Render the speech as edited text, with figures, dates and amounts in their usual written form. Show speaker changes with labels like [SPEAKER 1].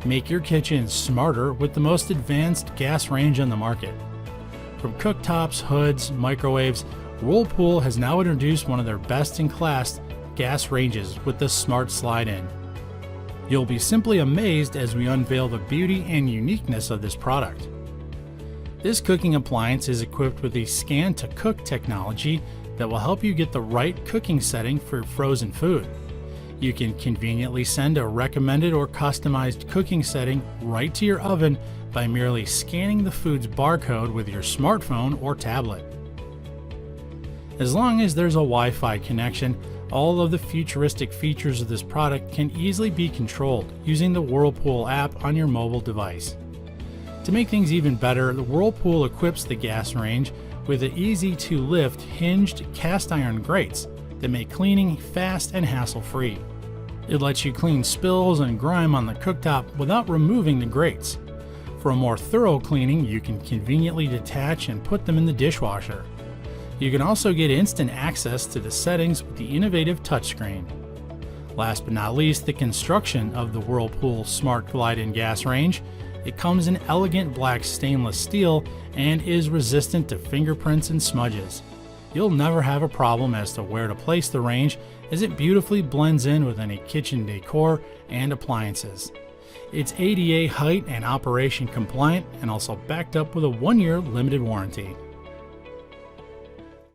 [SPEAKER 1] Make your kitchen smarter with the most advanced gas range on the market. From cooktops, hoods, microwaves, Whirlpool has now introduced one of their best-in-class gas ranges with the Smart Slide-In. You'll be simply amazed as we unveil the beauty and uniqueness of this product. This cooking appliance is equipped with a scan-to-cook technology that will help you get the right cooking setting for frozen food. You can conveniently send a recommended or customized cooking setting right to your oven by merely scanning the food's barcode with your smartphone or tablet. As long as there's a Wi-Fi connection, all of the futuristic features of this product can easily be controlled using the Whirlpool app on your mobile device. To make things even better, the Whirlpool equips the gas range with the easy-to-lift hinged cast iron grates that make cleaning fast and hassle-free. It lets you clean spills and grime on the cooktop without removing the grates. For a more thorough cleaning, you can conveniently detach and put them in the dishwasher. You can also get instant access to the settings with the innovative touchscreen. Last but not least, the construction of the Whirlpool Smart Glide-In gas range. It comes in elegant black stainless steel and is resistant to fingerprints and smudges. You'll never have a problem as to where to place the range, as it beautifully blends in with any kitchen decor and appliances. It's ADA height and operation compliant and also backed up with a 1-year limited warranty.